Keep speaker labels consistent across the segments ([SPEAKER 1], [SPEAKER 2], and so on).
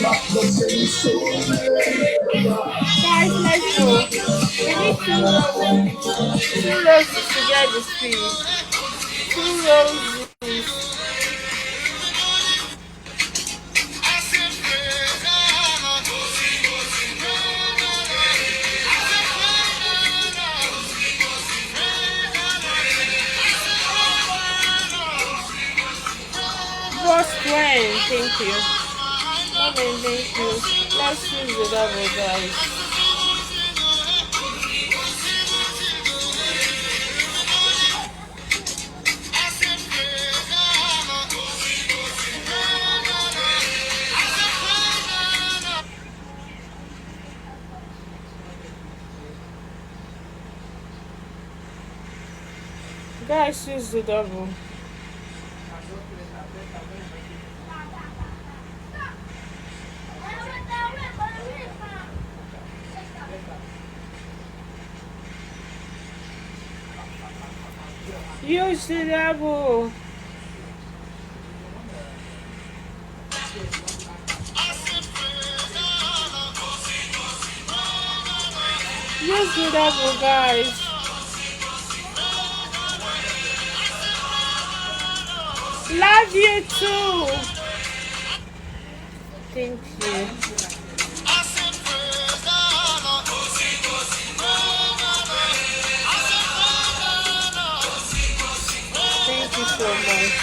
[SPEAKER 1] Guys, let's go. We need two roses to get the speed. 2 roses. Thank you. Thank you. Let's use the double, guys. Guys, use the double. Use the double. Use the double, guys. Love you too. Thank you. Thank you so much.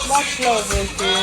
[SPEAKER 1] Much love with you.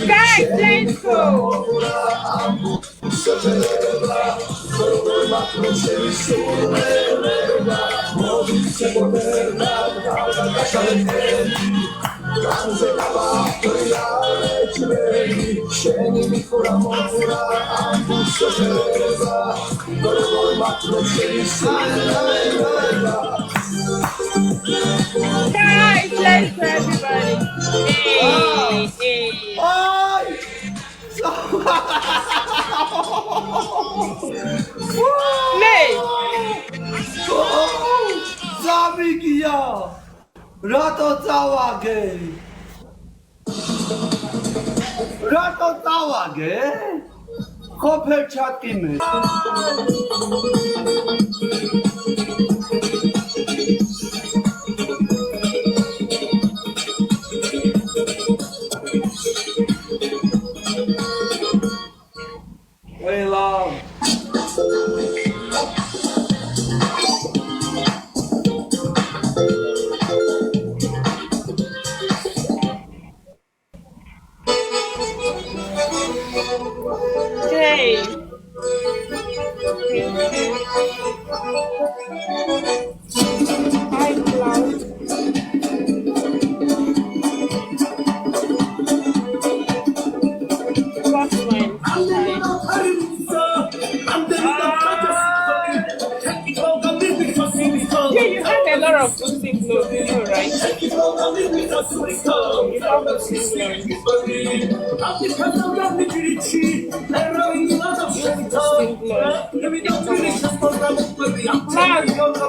[SPEAKER 1] Guys, let's go. Guys, let's go, everybody. Hey.
[SPEAKER 2] Zamigia! Rato tawage? Khopel chatime.
[SPEAKER 1] Jay. Hi, Cloud. What's mine? Yeah, you have a lot of music clothes, you know, right? You have music clothes.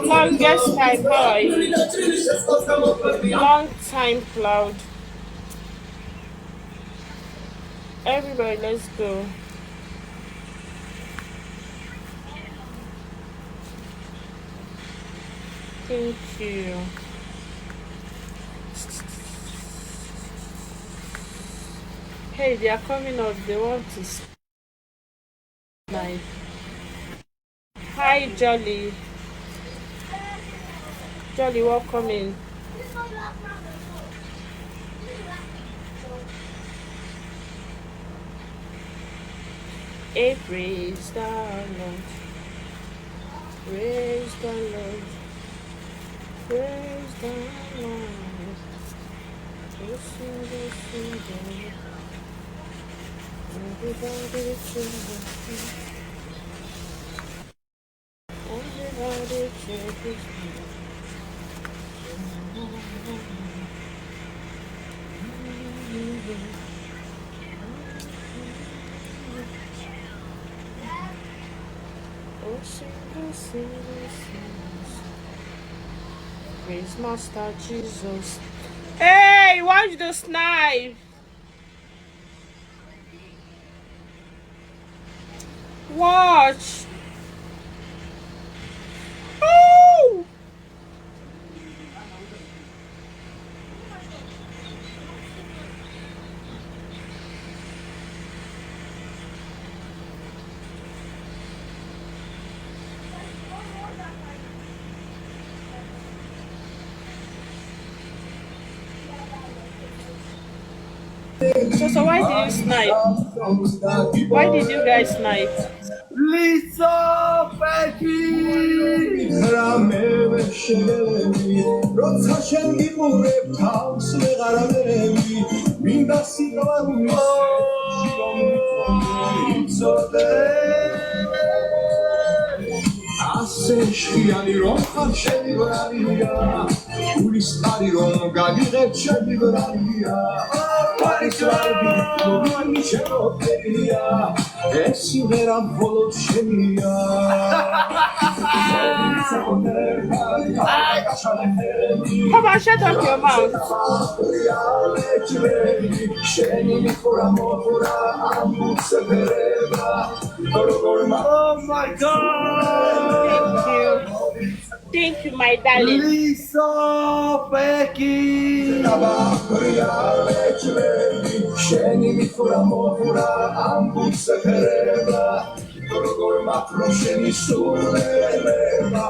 [SPEAKER 1] Long guest time, how are you? Long time, Cloud. Everybody, let's go. Thank you. Hey, they are coming up. They want to snipe. Hi, Jolly. Jolly, welcome in. Hey, praise the Lord. Praise the Lord. Praise the Lord. Everybody Praise Master Jesus. Hey, watch the snipe. Watch. Oh! So why did you snipe? Why did you guys snipe?
[SPEAKER 2] Lisa Becky!
[SPEAKER 3] შეშიანი რომ ხარ შენი ბრალია გულის ყარი რომ გაგიღებ შენი ბრალია პარიზვარდი მოვანი შემოფერია ეს სიმღერა მხოლოდ შენია
[SPEAKER 1] Come on, shut up your mouth.
[SPEAKER 3] შენი მიხურა მოფურა ამბუცებერება
[SPEAKER 2] Oh my God!
[SPEAKER 1] Thank you, my darling.
[SPEAKER 2] Lisa Becky!
[SPEAKER 3] შენი მიხურა მოფურა ამბუცებერება როგორ მაფრო შენი სულელება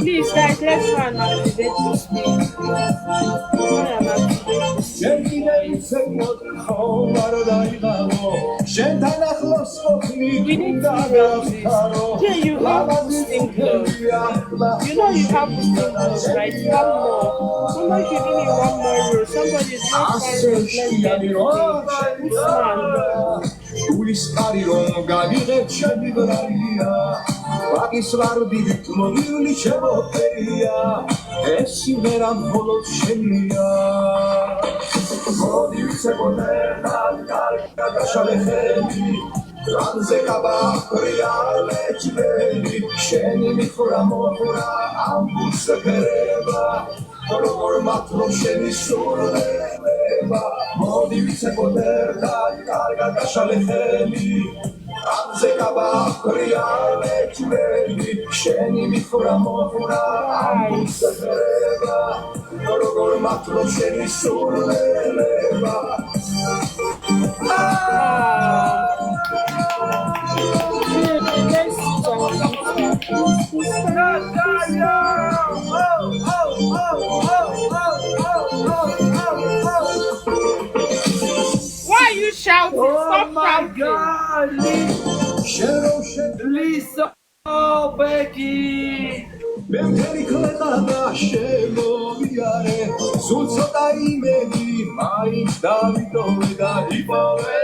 [SPEAKER 1] Please, guys, let's run activate this speed. We need to run this. Yeah, you have boosting clothes. You know you have boosting clothes, right? One more. Somebody giving me one more row. Somebody is not fine. This man.
[SPEAKER 3] გულის ყარი რომ გაგიღებ შენი ბრალია ვაგის ვარდით მოვივლი შემოფერია ეს სიმღერა მხოლოდ შენია მოდი ვიცეკოდერთან კარგად შალეხები რანზე გაბახრია ლეჩველი შენი მიხურა მოფურა ამბუცებერება როგორ მათრო შენი სულელება მოდი ვიცეკოდერთან კარგად შალეხები რანზე გაბახრია ლეჩველი შენი მიხურა მოფურა ამბუცებერება როგორ მათრო შენი სულელება
[SPEAKER 1] Let's
[SPEAKER 2] Lisa Becky
[SPEAKER 3] მემთერი ქვეყანა შემოვიარე სულ ცოტა იმედი მაინც დავიტოვე და იპოვე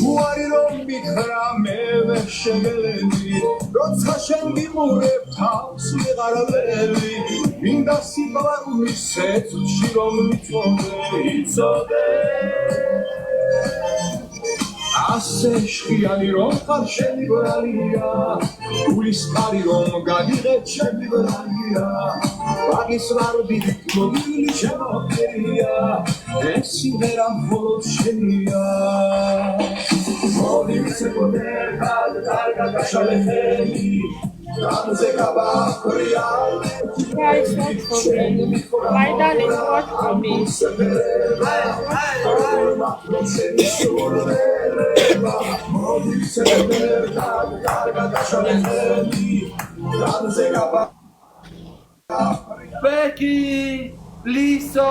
[SPEAKER 3] უარი რომ მითხრა მე ვერ შეგელები როცა შენ გიმურებ თავს ვეღარ ველი მინდა სიყვარულის სეცში რომ იცოდე ასე შხიანი რომ ხარ შენი ბრალია გულის კარი რომ გაგიღებ ჩემი ბრალია ვაგის ვარდი მოგილი შემოხერია ეს სიმღერა მხოლოდ შენია მოდი ვიცებოდე კარგად გაშალეხები განზე გაბახრია
[SPEAKER 1] Guys, watch for me. My darling, watch for me.
[SPEAKER 2] Becky Lisa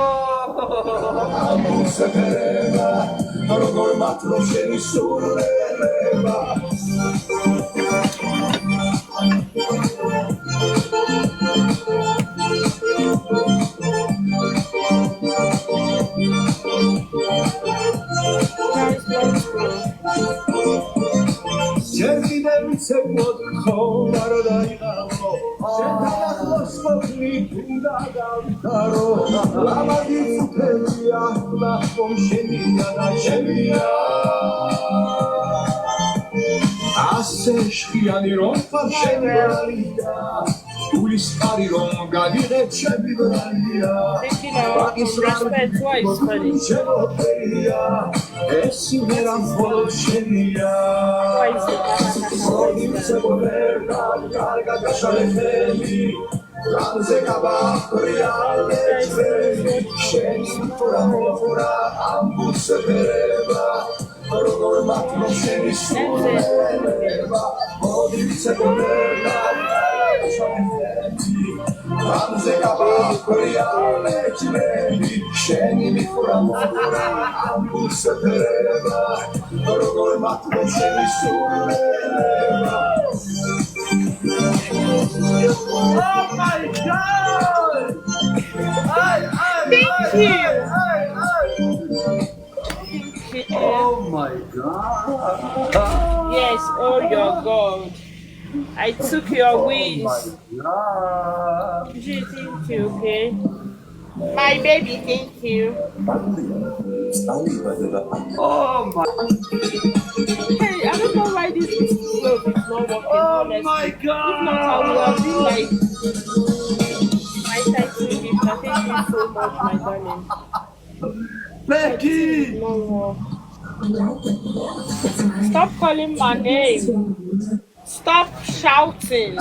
[SPEAKER 3] ცებოდ ხომარ დაიღავო შეთანახმოს მოხნი უნდა დავთარო ლამადი წუთებია ნახომ შენია და შენია ასე შხიანი რომ ხარ შენი ბრალია გულის კარი რომ გაგიღებ ჩემი ბრალია ვაგის
[SPEAKER 1] Respect twice, buddy.
[SPEAKER 3] შემოხერია ეს სიმღერა მხოლოდ შენია მოდი ვიცებოდე კარგად გაშალეხები განზე გაბახრია შენი მოხურა ამ ბუსებერება როგორ მათლობ შენი სულება მოდი ვიცებოდე განზე გაბახრია შენი მოხურა ამ ბუსებერება როგორ მათლობ შენი სულება
[SPEAKER 2] Oh my God!
[SPEAKER 1] Thank you.
[SPEAKER 2] Oh my God!
[SPEAKER 1] Yes, oh your God. I took your wings.
[SPEAKER 2] God!
[SPEAKER 1] Gee, thank you, okay? My baby, thank you.
[SPEAKER 2] Oh my!
[SPEAKER 1] Hey, I don't know why this glove is not working.
[SPEAKER 2] Oh
[SPEAKER 1] honestly.
[SPEAKER 2] my
[SPEAKER 1] If not, I would have been
[SPEAKER 2] God!
[SPEAKER 1] like my title gift. Thank you so much, my darling.
[SPEAKER 2] Becky!
[SPEAKER 1] No more. Stop calling my name. Stop shouting.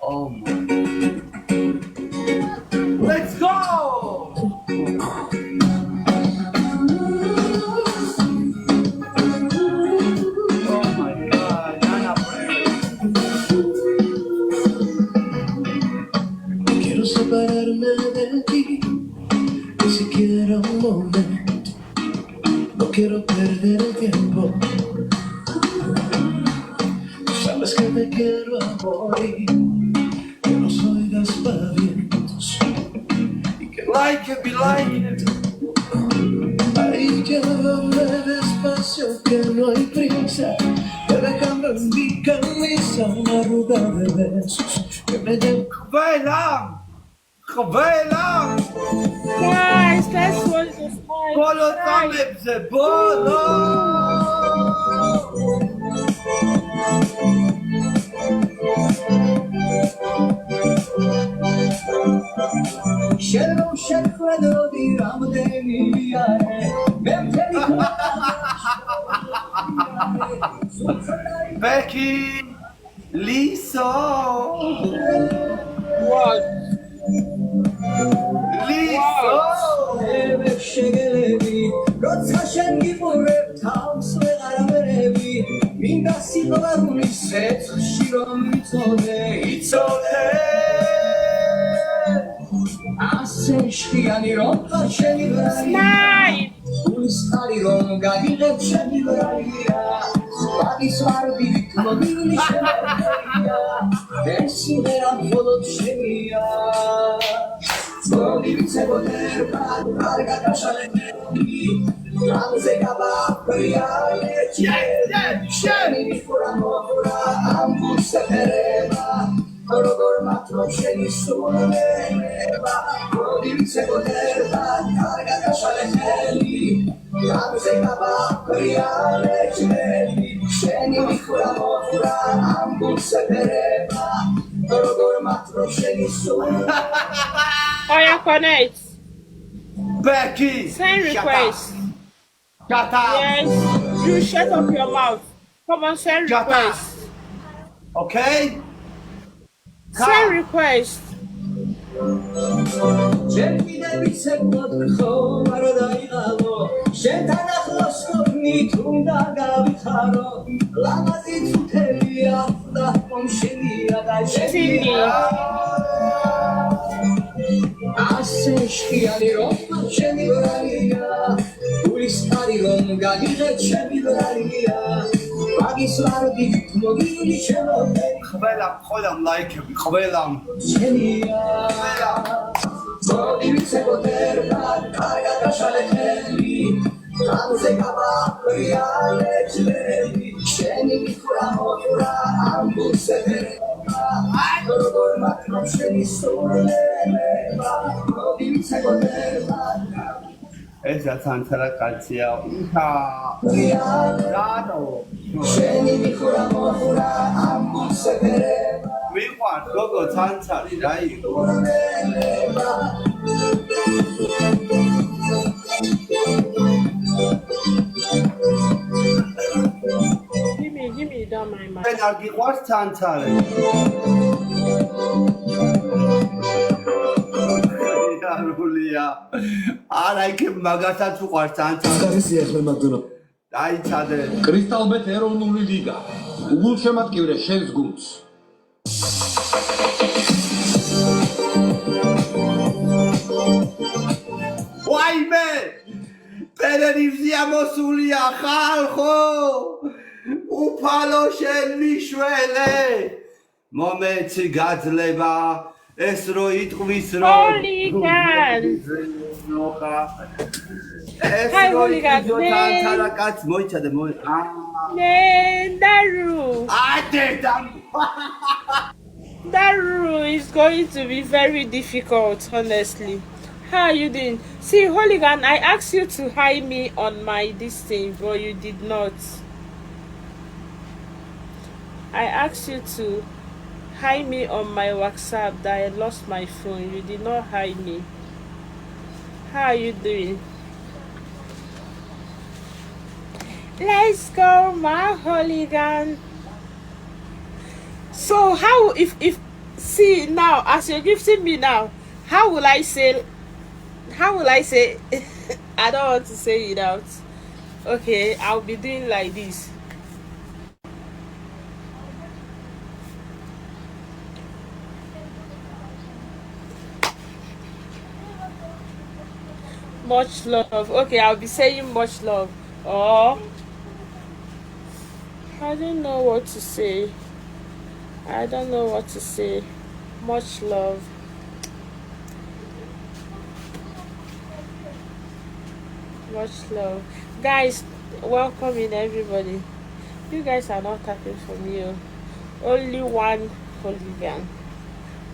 [SPEAKER 2] Oh my! Let's go! Oh my God! Nana,
[SPEAKER 3] Quiero separarme de ti, ni siquiera un momento. No quiero perder el tiempo. Tú sabes que te quiero a morir, que no soy de aspavientos y que
[SPEAKER 2] like it, be like it.
[SPEAKER 3] ahí llévame despacio, que no hay prisa. Te dejando en mi camisa una arruga de besos que me lleva.
[SPEAKER 2] Bailam! Bailam!
[SPEAKER 1] Guys, let's watch this fight.
[SPEAKER 2] Bolo tamib ze bolo!
[SPEAKER 3] Shero shekhedo di ramdeni biare memteri
[SPEAKER 2] Becky, Lisa,
[SPEAKER 1] What?
[SPEAKER 2] Lisa.
[SPEAKER 3] შეგელები როცა შენ გიყურებ თავს ვეღარავერები მინდა სიყვარულის სეცში რომ იცოდე ასე შხიანი რომ ხარ შენი ბრალია
[SPEAKER 1] Smile.
[SPEAKER 3] გულის ხარი რომ გაგიღებ შენი ბრალია ბადის ვარდივით მოგილი შემოგვია ეს იმერა მხოლოდ შენია Slowly se poterpa, larga cascialenti, Ramse capapriale, Sceni di furamora, ambus e pereva, Rogor matro sceni suoneva, Slowly se poterpa, larga cascialenti, Ramse capapriale, Sceni di furamora, ambus e pereva, Rogor matro sceni suoneva,
[SPEAKER 1] Oya connect.
[SPEAKER 2] Becky.
[SPEAKER 1] Send request.
[SPEAKER 2] Shut up.
[SPEAKER 1] Yes. You shut up your mouth. Come on, send
[SPEAKER 2] Shut up.
[SPEAKER 1] request.
[SPEAKER 2] Okay?
[SPEAKER 1] Send request.
[SPEAKER 3] შენ კიდევ ისე მოდხო არ დაიღალო შენთან ახლოს ყოფნი თუნდა გავიხარო ლამაზი წუთელია და მომშენია და შენია ასე შხიანი რომ შენი ბრალია გულის ხარი რომ გაგიღებ შენი ბრალია მაგის ვარდივით მოგილი შემოგვე
[SPEAKER 2] ყველამ ლაიქები, ყველამ.
[SPEAKER 3] შენია Slowly se poterpa, larga cascialenti, Ramse capapriale, Sceni di furamora, ambus e pereva, Rogor matro sceni suoneva, Slowly se poterpa,
[SPEAKER 2] ესაცანცარა კაცია. იხა. რატო?
[SPEAKER 3] Sceni di furamora, ambus e pereva,
[SPEAKER 2] მიყვარს გოგო ცანცარი, რაი?
[SPEAKER 1] Give me down my mic.
[SPEAKER 2] მე არ გიყვარს ცანცარი. არულია. არა იქ მაგასაც უყვარს ცანცარი.
[SPEAKER 4] ხარისია ახლა მაგდონო
[SPEAKER 2] დაიცადე.
[SPEAKER 4] კრისტალბეთ ეროვნული ლიგა უგულშემატკივრე შენს გუნდს
[SPEAKER 2] ვაიმე! ტელევიზია მოსულია ხალხო! უფალო შენ მიშველე! მომეცი გაძლება ეს რო იტყვის რო
[SPEAKER 1] Hooligan.
[SPEAKER 2] ეს
[SPEAKER 1] Hi,
[SPEAKER 2] რო
[SPEAKER 1] Hooligan.
[SPEAKER 2] იტყვის თანთარა კაც მოიცადე
[SPEAKER 1] Daru.
[SPEAKER 2] ატე და
[SPEAKER 1] Daru is going to be very difficult, honestly. How are you doing? See, Hooligan, I asked you to hide me on my this thing, but you did not. I asked you to hide me on my WhatsApp that I lost my phone. You did not hide me. How are you doing? Let's go, my Hooligan. So how if see now as you're gifting me now, how will I say I don't want to say it out. Okay, I'll be doing like this. Much love. Okay, I'll be saying much love. Or I don't know what to say. I don't know what to say. Much love. Much love. Guys, welcome in everybody. You guys are not tapping for me. Only one Hooligan.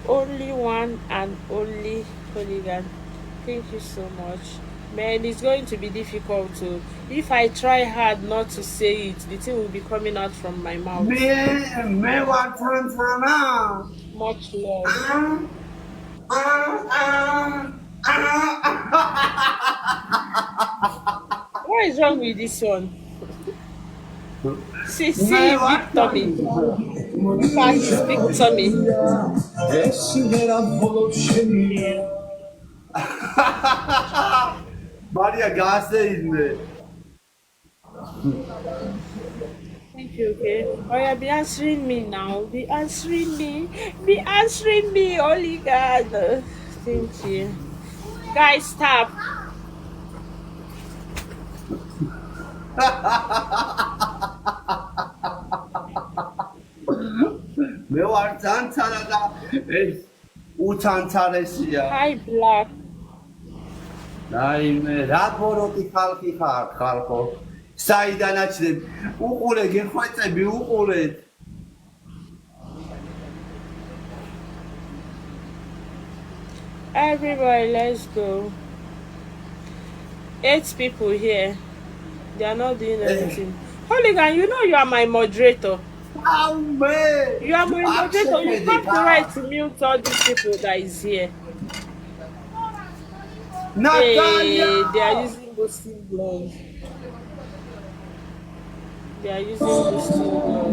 [SPEAKER 1] Only one and only Hooligan. Thank you so much. Man, it's going to be difficult to. If I try hard not to say it, the thing will be coming out from my mouth.
[SPEAKER 2] მე ვარ თანთანა.
[SPEAKER 1] Much love.
[SPEAKER 2] Ah.
[SPEAKER 1] What is wrong with this one? See, Victory. Fast, Victory.
[SPEAKER 2] Maria gazeinde.
[SPEAKER 1] Thank you, okay? Oh yeah, be answering me now. Be answering me. Be answering me, Holy God. Thank you. Guys, stop.
[SPEAKER 2] მე ვარ ძანცარა და ეს უცანცარესია.
[SPEAKER 1] Hi, Black.
[SPEAKER 2] რაიმე რა ბოროტი ხალხი ხარ ხალხო. საიდან აჩნდები? უყურე გეხვეწები, უყურეთ.
[SPEAKER 1] Everybody, let's go. 8 people here. They are not doing anything. Hooligan, you know you are my moderator.
[SPEAKER 2] Amen.
[SPEAKER 1] You are my moderator. You have the right to mute all these people that is here.
[SPEAKER 2] Natalia.
[SPEAKER 1] Hey, they are using boosting blood. They are using boosting blood.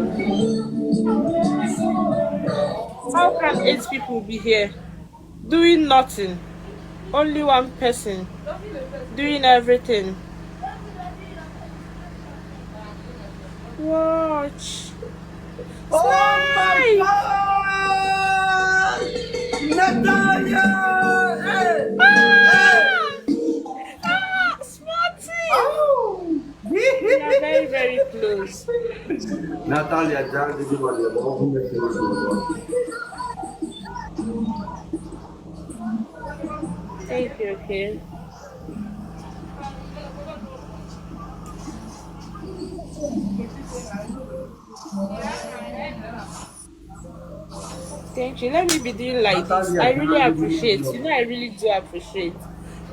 [SPEAKER 1] How can 8 people be here doing nothing? Only one person doing everything. Watch.
[SPEAKER 2] Oh my God! Natalia! Hey!
[SPEAKER 1] Smarty!
[SPEAKER 2] Oh!
[SPEAKER 1] We are very, very close.
[SPEAKER 2] Natalia,
[SPEAKER 1] Thank you, okay? Thank you. Let me be doing like this. I really appreciate. You know, I really do appreciate.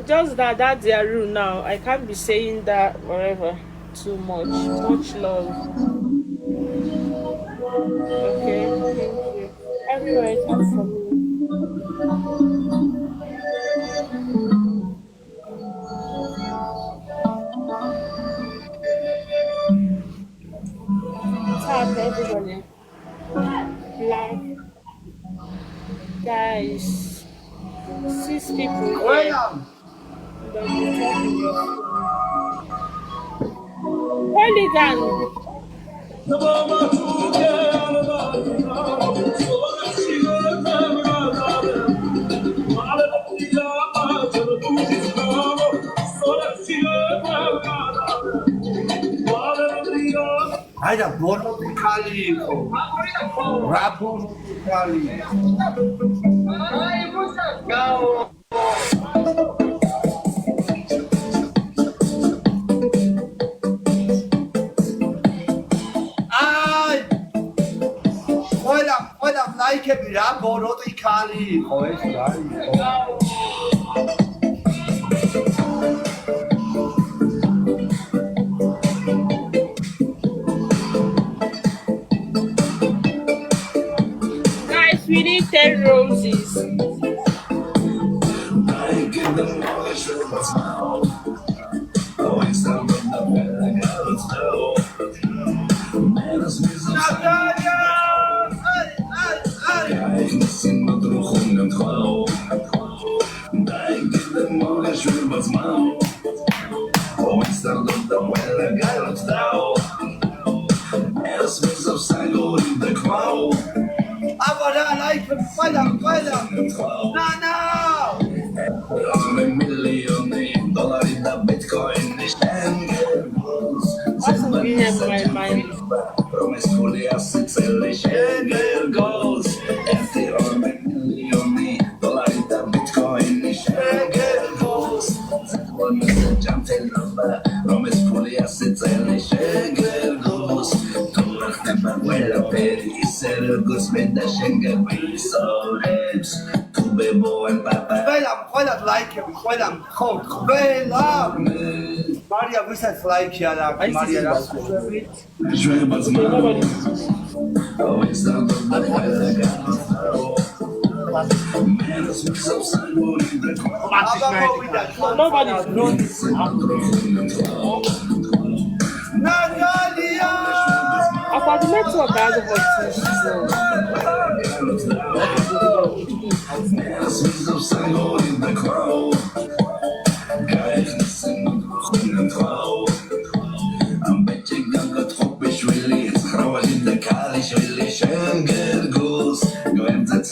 [SPEAKER 1] Just that that's their rule now. I can't be saying that whatever too much. Much love. Okay, thank you. Everywhere comes from me. Tap everybody. Black. Guys. 6 people here. Hooligan.
[SPEAKER 2] Hayda borotი ხალი იყო. რა borotი ხალი. ყველა ლაიქები რა ბოროტი ხალი იყო ეს რა იყო.
[SPEAKER 1] Guys, we need 10 roses.
[SPEAKER 2] Natalia! Agora like, olha. Não.
[SPEAKER 1] Also, we have my mind.
[SPEAKER 2] Ყველა ლაიქები, ყველა მხოლოდ ყველა. მარია ვისაც ლაიქი არ აქვს, მარია რას ხვდებით? Natalia!
[SPEAKER 1] but let's talk about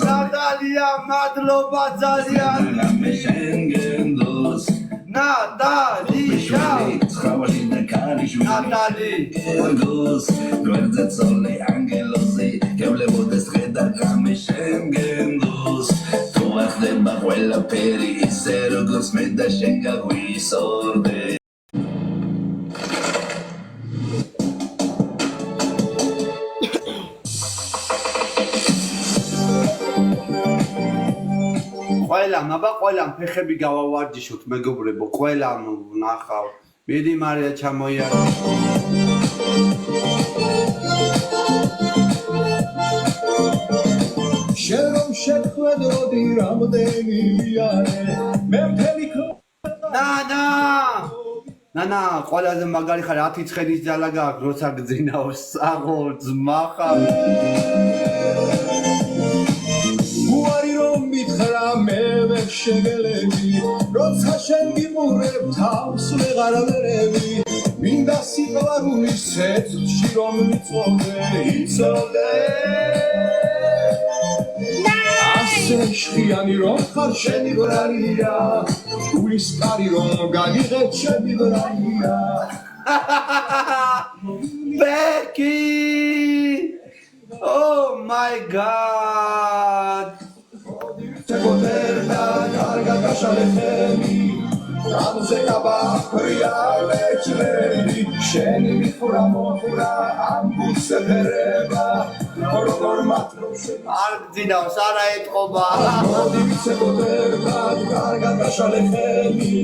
[SPEAKER 2] Natalia, madloba ძალიან. Natalie.
[SPEAKER 3] Ergos, guarda sole angelosi, che volevo destreda come scengendos. Tu ardemba quella per i sergos, me da scenga qui sorde.
[SPEAKER 2] ყველამ ფეხები გავავარჯიშოთ მეგობრებო, ყველამ ნახავ. მიდი მარია ჩამოიარა.
[SPEAKER 3] შენ რომ შეხვედროდი რამდენია მე მთელი
[SPEAKER 2] ნანა, ყველაზე მაგარი ხარ 10 ცხენის ძალა გაქვს, როცა გძინავ საღო ძმა ხარ.
[SPEAKER 3] მითხრა მე ვერ შეგელები როცა შენ გიყურებ თავს ვეღარ ვერევი მინდა სიყვარულის ცეცხლში რომ იცოდე ასე შხიანი რომ ხარ შენი ბრალია გულის კარი რომ გაგიღებ ჩემი ბრალია
[SPEAKER 2] Becky! Oh my god!
[SPEAKER 3] Poterna carga cascialefemi Ramseka bakria leçleri Şeni mi fura mofura ambuse pereba Orogor matrose
[SPEAKER 2] არ გძინავ სარა ეთყობა
[SPEAKER 3] Odivise poterna carga cascialefemi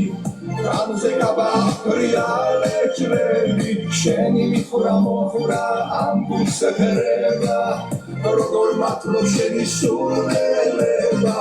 [SPEAKER 3] Ramseka bakria leçleri Şeni mi fura mofura ambuse pereba Orogor matrose ni sureleba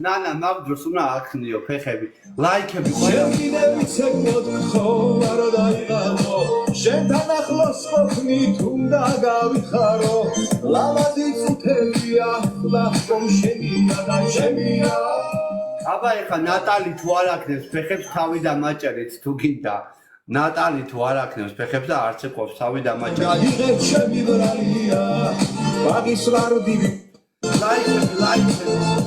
[SPEAKER 2] ნანა მაგდროს უნდა აქნიო ფეხები ლაიქები ყველა
[SPEAKER 3] შევიდევიცეკოთ ხوار დაიღალო შენთან ახლოს ყოფნი თუნდა გავიხარო ლამაზი წუთელია ლახტომ შენია და შემია
[SPEAKER 2] აბა ეხა ნატალი თუ არ აქნებს ფეხებს თავი დამაჭერეთ თუ გინდა ნატალი თუ არ აქნებს ფეხებს და არც ეყოფს თავი დამაჭერეთ
[SPEAKER 3] გაიღებ ჩემი ბრალია ბაგის ვარდივი
[SPEAKER 2] ლაიქები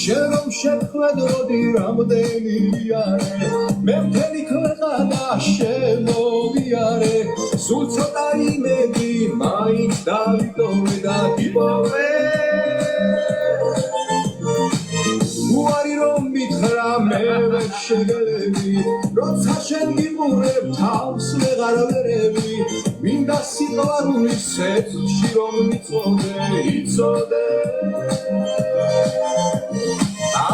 [SPEAKER 3] შენ რომ შეხვედროდი რამდენია მე მთელი ქვეყანა შემოვიარე სულ ცოტა იმედი მაინც დავიტოვე და გიპოვე უარი რომ მითხრა მე ვერ შეგელები როცა შენ გიყურებ თავს ვეღარ ვერევი მინდა სიყვარულის ცეცხლში რომ იცოდე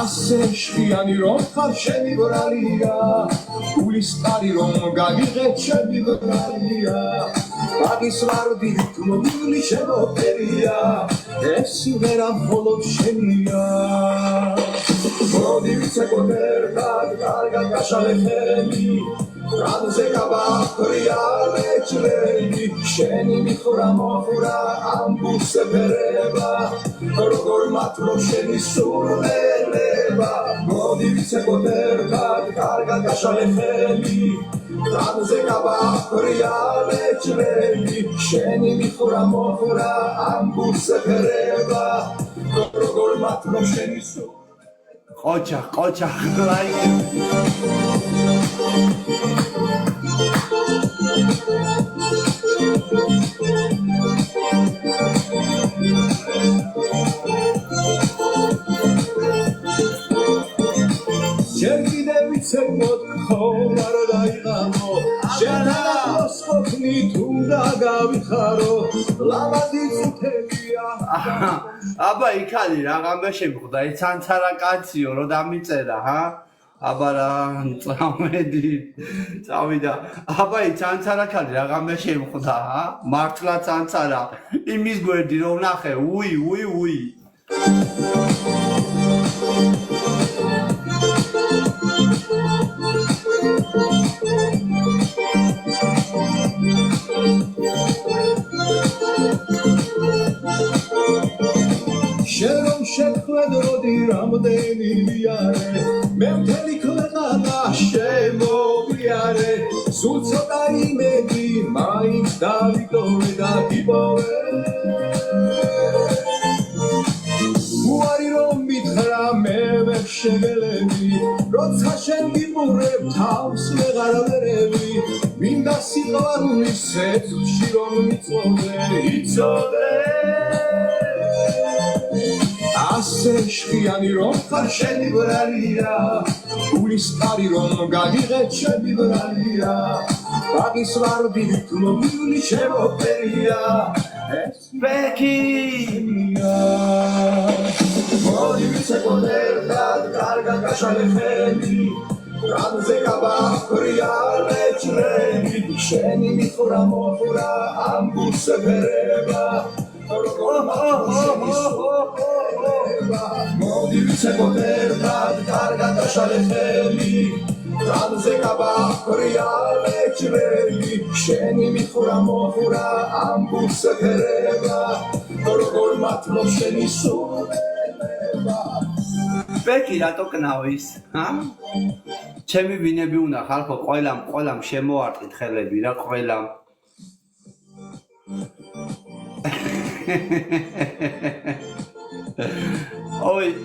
[SPEAKER 3] ასე შხიანი რომ ხარ შენი ბრალია გულის კარი რომ გაგიღებ ჩემი ბრალია ბაგის ვარდივი თუ მოგული შემოფერია ეს ვერა მხოლოდ შენია მოდივიცე კოდერდად კარგად გაშალეთები რამზეკა ბაქრია ლეჩლები შენი მიხურა მოხურა ამბუსე ფერება როგორ მათრო შენი სურნელება მოდივიცე კოდერდად კარგად გაშალეთები რამზეკა ბაქრია ლეჩლები შენი მიხურა მოხურა ამბუსე ფერება როგორ მათრო შენი
[SPEAKER 2] ყოჩა ლაიქები
[SPEAKER 3] შევიდევიცეკოთ ხوار დაიღალო შენთან ახლოს ყოფნი თუნდა გავიხარო ლამაზი წუთელია
[SPEAKER 2] აბა იქ არის რა გამბე შემხვდა ცანცარა კაციო რომ დამიწერა ჰა აბა რა წავედი წავიდა აბა ცანცარა ქალი რაღამე შემხვდა მართლა ცანცარა იმის გვერდი რომ ნახე უი
[SPEAKER 4] შენ შეხვედროდი რამდენი ვიარე მე მთელი ქვეყანა შემოვიარე სულ ცოტა იმედი მაინც დავიტოვე და დიპოვე უარი რომ მითხრა მე ვერ შეგელები როცა შენ გიყურებ თავს ვეღარ ვერევი მინდა სიყვარულის სეცში რომ იცოდე ასე შხიანი რომ ხარ შენი ბრალია ულის კარი რომ გაგიღეთ შენი ბრალია ბაგის ვარდილი თლობილი შემოფერია ეს
[SPEAKER 2] ბეკია
[SPEAKER 4] მოდი ვიცეკოდერდად კარგად გაშალე ხელი რანზე გაბახრია მეჭრელი შენი მიხურა მოხურა ამბულს ფერება მოდი ვიცეკოდერდად კარგად გაშალე ხელი რანზე გაბახრია მეჭრელი შენი მიხურა მოხურა ამბულს ფერება როგორ მათლობ შენი სულება
[SPEAKER 2] ბეკი რატო კნავის ჩემი ვინები უნდა ხალხო ყველამ შემოარტყით ხელები რა ყველამ ой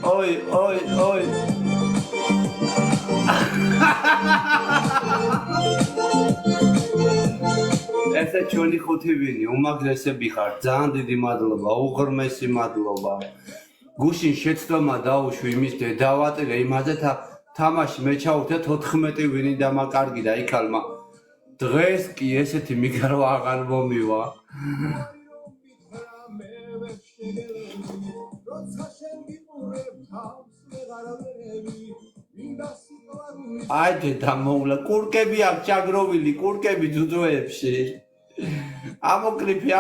[SPEAKER 2] ესე ჩვენი ხუთი ვინი უმაგრესები ხარ ძალიან დიდი მადლობა უღრმესი მადლობა გუშინ შეცდომა დაუშვი იმის დედავატირე იმაზე თამაში მე ჩავუხდე 14 ვინი დამაკარგიდა იქალმა დღეს კი ესეთი მიგარო აღარ მომივა აი დედამოულა კურკები აქ ჩაგროვილი კურკები ძუძუებში ამოკრიფე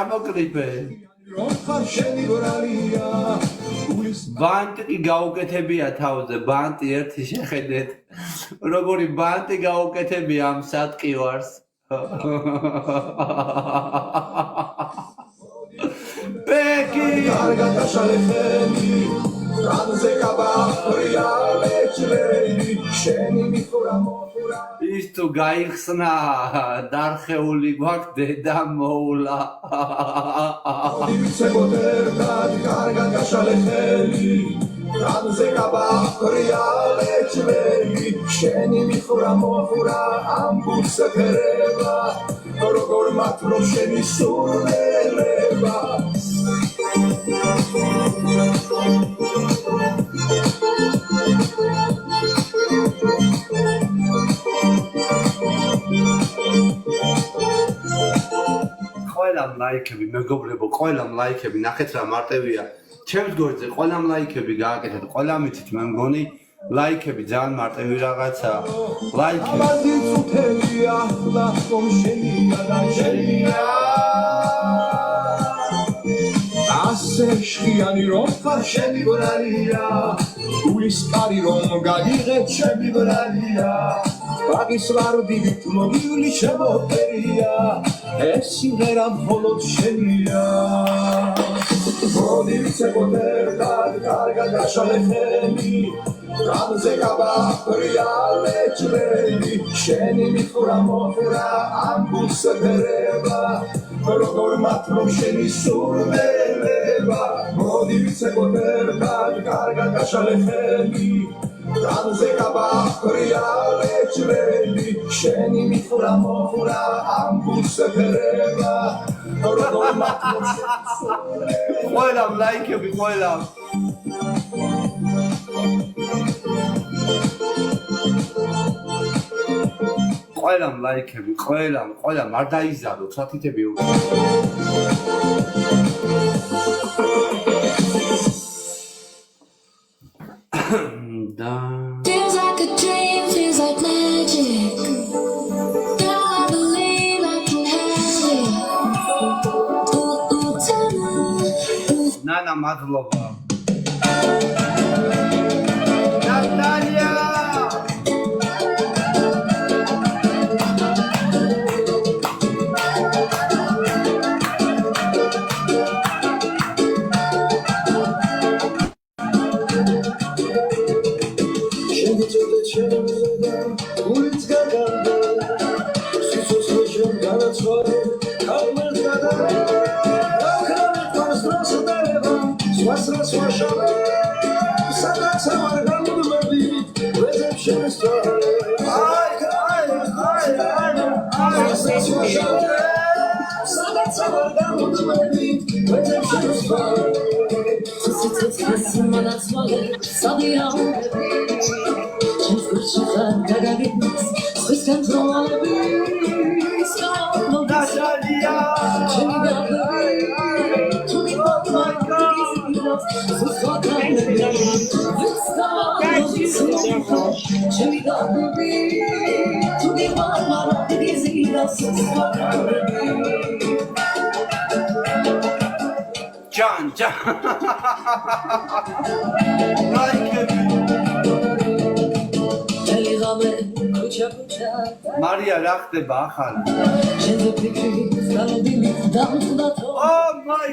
[SPEAKER 2] ბანტი გაუკეთებია თავზე ბანტი ერთი შეხედეთ როგორი ბანტი გაუკეთებია ამ სატკივარს ბეკი
[SPEAKER 4] კარგად გაშალე ხელი რანზე გაბახრია მეჭრელი შენი მიხურა მოხურა
[SPEAKER 2] ის თუ გაიხსნა დარხეული გვაქვს დედა მოულა
[SPEAKER 4] ვიცეკოდერდად კარგად გაშალე ხელი რანზე გაბახრია მეჭრელი შენი მიხურა მოხურა ამბულს ფერება როგორ მათლობ შენი სულება
[SPEAKER 2] ყველამ ლაიქები მეგობრებო ყველამ ლაიქები ნახეთ რა მარტივია ჩემს გვერდზე ყველამ ლაიქები გააკეთეთ ყველამ იცით მე მგონი ლაიქები ძალიან მარტივი რაღაცაა ლაიქები
[SPEAKER 4] ამაზე წუთებია ახლა რომ შენია და შენია ასე შხიანი რომ ხარ შენი ბრალია ულის კარი რომ გაგიღეთ შენი ბრალია ბაგის ვარდილი თლობილი შემოფერია ეს სიმღერა მხოლოდ შენია მოდი ვიცეკოდერდად კარგად გაშალე ხელი რანზე გაბახრია მეჭრელი შენი მიხურა მოხურა ამბულს ფერება როგორ მათლობ შენი სულება მოდი ვიცეკოდერდად კარგად გაშალე ხელი რანზე გაბახრია მეჭრელი შენი მიხურა მოხურა ამბულს ფერება როგორ მათლობ შენი სულება
[SPEAKER 2] ყველამ ლაიქები ყველამ ყველამ ლაიქები ყველამ არ დაიზარდოთ რა თითები
[SPEAKER 5] Feels like a dream
[SPEAKER 2] მადლობა. ნატალია Can. Maria რა ხდება ახალი? Oh my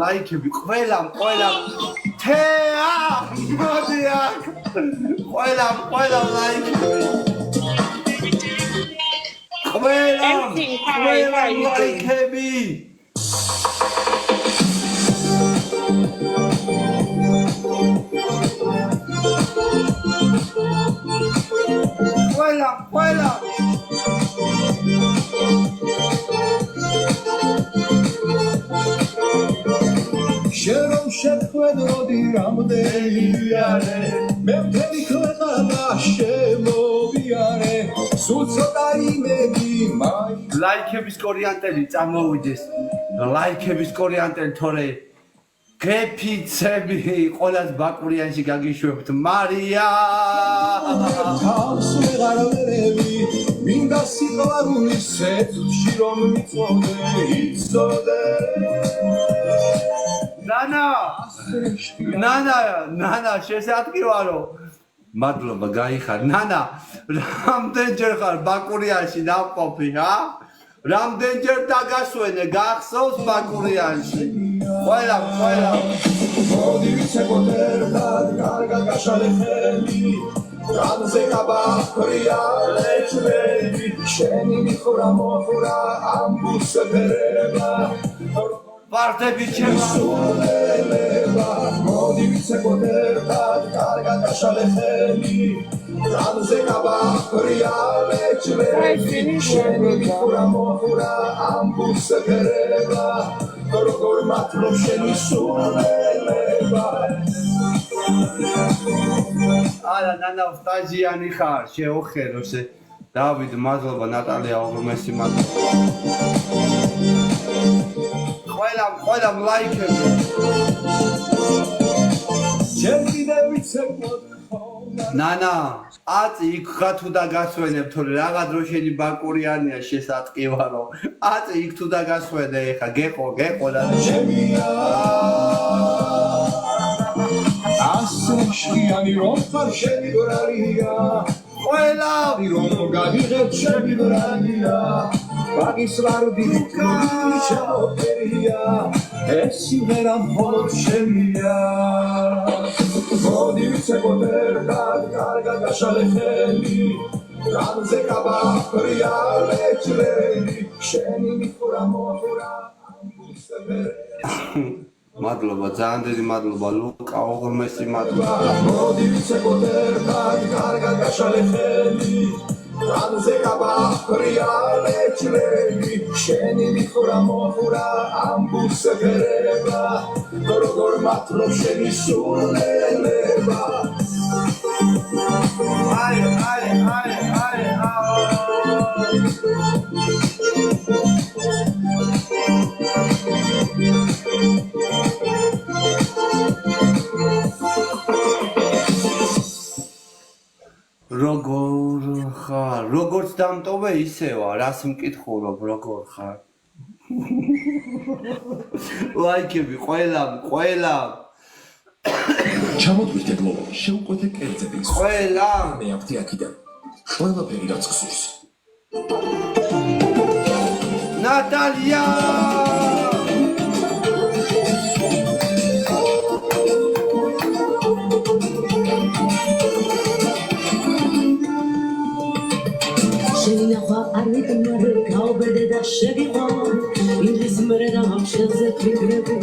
[SPEAKER 2] ლაიქები ყველა თეა მოდია ყველა ლაიქები ყველა ლაიქები ყველა
[SPEAKER 4] შერომ შეხვედროდი რამდენი არე მე მთელი ქვეყანა შემოვიარე სულ ცოტა იმედი მაინც
[SPEAKER 2] ლაიქების კორიანტელი წამოვიდეს ლაიქების კორიანტელი თორე გეფიცები ყველას ბაკურიანში გაგიშვებთ მარია
[SPEAKER 4] თავს ვეღარ ვერევი მინდა სიყვარულის სეთში რომ მიწოდე იცოდე
[SPEAKER 2] ნანა შესაძლოა მადლობა გაიხარ ნანა რამდენჯერ ხარ ბაკურიანში ნავყოფი რა რამდენჯერ დაგასვენე გახსოვს ბაკურიანში ყველა
[SPEAKER 4] მოდი ვიცებოთ ერთად კარგად გაშალე ხელი განზე გაბახრია ლეჩველი შენი მიხურა მოხურა ამ ბუსეფერება
[SPEAKER 2] პარტები ჩემო
[SPEAKER 4] მოდი ვიცებოთ ვიცეკოთ ერთად კარგად გაშალეხელი რამზე გაბახრია მეჭრელი შენი მიხურა მოხურა ამბულს ეკერება როგორ მათლობ შენი სულელება
[SPEAKER 2] არა ნანა სტაჟიანი ხარ შეოხერო შე დავით მადლობა ნატალია უღმესი მადლობა ყველა ლაიქები
[SPEAKER 4] ჯერ კიდე ვიცეკოთ
[SPEAKER 2] ნანა აწი იქ ხა თუ და გასვენებ თორე რაღა დრო შენი ბაკურიანია შესატყივარო აწი იქ თუ და გასვენე ეხა გეყო და
[SPEAKER 4] ჩემია ასე შიანი რომ ხარ შენი გრალია
[SPEAKER 2] ყველა
[SPEAKER 4] რომ გავიღებ შენი გრალია ბაგის ვარდი შემოფერია ეს იმერა მხოლოდ შენია მოდი ვიცეკოთ ერთად კარგად გაშალეხელი რამზე გაბახრია მეჭრელი შენი მიხურა მოხურა ამბულს ეკერება
[SPEAKER 2] მადლობა ძალიან დიდი მადლობა ლუკა უღმესი მადლობა
[SPEAKER 4] მოდი ვიცეკოთ ერთად კარგად გაშალეხელი რამზე გაბახრია მეჭრელი შენი მიხურა მოხურა ამბულს ეკერება როგორ მათლობ შენი სულელება
[SPEAKER 2] აი როგორ ხარ როგორც დამტოვე ისევა რას მკითხულობ როგორ ხარ ლაიქები ყველა
[SPEAKER 3] ჩამოთვლით ეგლობა შეუყვეთე კერძები
[SPEAKER 2] ყველა
[SPEAKER 3] მე ავთი აქიდან ყველაფერი რაც გსურს
[SPEAKER 2] ნატალია
[SPEAKER 5] შენახვა არ ვიტმარ გავბედე და შევიყარ იმის მერე და ამ შენზე ვფიქრები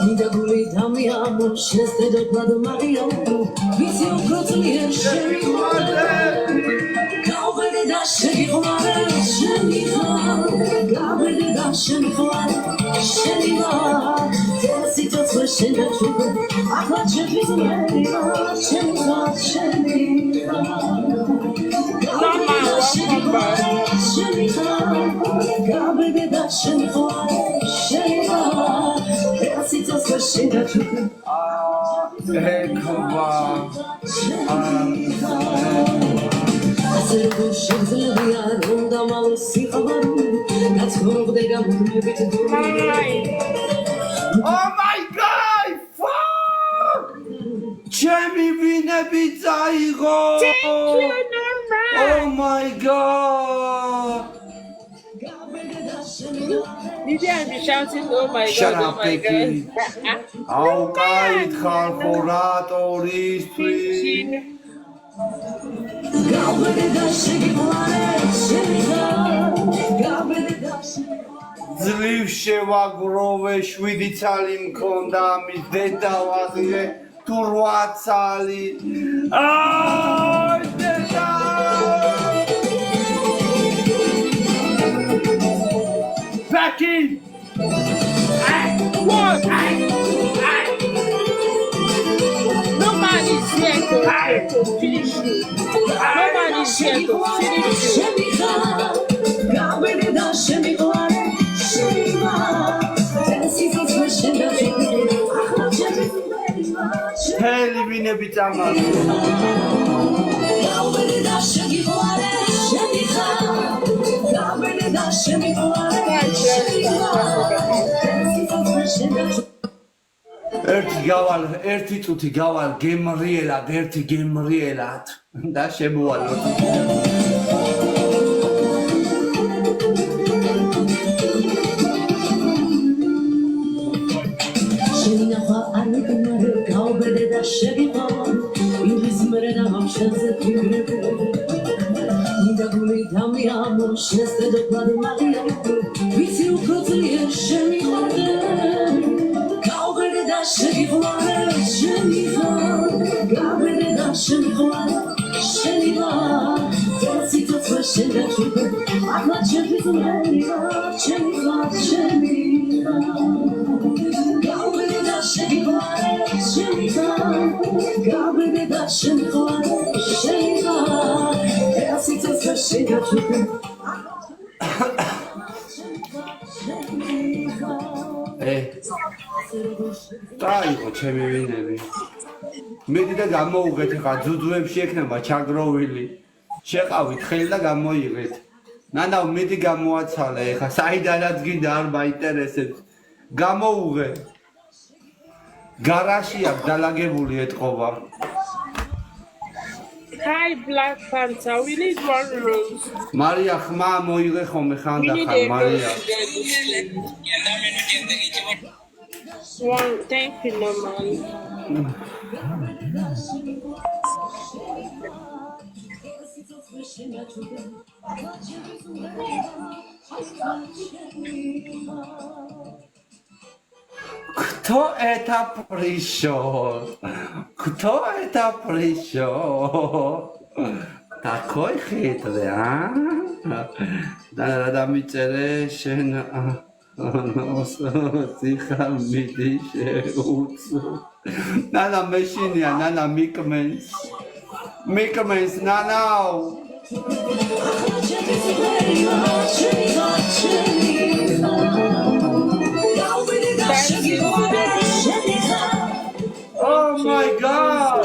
[SPEAKER 5] მინდა გული დამიამო შენს დედოფლად მარიამ ვიცი უფრო ძლიერ შევიყარ გავბედე და შევიყარ გავბედე და შევიყარ სიცოცხლე შენ და ჩუბე ახლა ჩემთვის მერია
[SPEAKER 2] Oh my god! Fuck! Ჩემი ვინები წაიღო! Oh my god!
[SPEAKER 1] Vivian shouting, oh my god,
[SPEAKER 2] Shut
[SPEAKER 1] oh
[SPEAKER 2] up,
[SPEAKER 1] my god.
[SPEAKER 2] აუ კაითხარ ხორატორისთვის ძლივ შევაგროვე 7 ცალი მქონდა ამის დედა ვაღირე თუ 8 ცალი აი დედა Becky
[SPEAKER 1] What? Nobody's here to finish you. Nobody's here to finish you.
[SPEAKER 2] ჰელი ვინები წამალ ერთი წუთი გავალ გემრიელად და შემოვალო
[SPEAKER 5] შენახვა არ ვიტმარ გავბედე და შევიყარ იმის მერე და ამ შენზე ვფიქრები მინდა გული დამიამო შენს დედოფლად მარიამ ვიცი უფრო ძლიერ შევიყარ გავბედე და შევიყარ შემიყვარე შენი ვარ სიცოცხლე შენ გაჩვენე ახლა ჩემთვის მერი ვარ ჩემი ვარ ჩემი გავიგე და შემიყვარე შენი ვარ გავიგე და შემიყვარე შენი ვარ სიცოცხლე შენ გაჩვენე
[SPEAKER 2] დაიყო ჩემი ვინები მეტი და გამოუღეთ ხა ძუძუებში ექნება ჩაგროვილი შეყავით ხელი და გამოიღეთ ნანა მეტი გამოაცალე ხა საიდანაც გინდა არ მაინტერესებს გამოუღე გარაში აქვს დალაგებული ეთყობა
[SPEAKER 1] Hi Black Panther, we need one rose.
[SPEAKER 2] მარია ხმა მოიღე ხოლმე ხანდახან მარია
[SPEAKER 1] One, thank you, Norman.
[SPEAKER 2] Кто это пришел? Кто это пришел? Такой хитрый, а? Да, митере, шен, тихо, мидише, уцу. Нана машиния, нана микменс. Микменс, нана. Oh my God!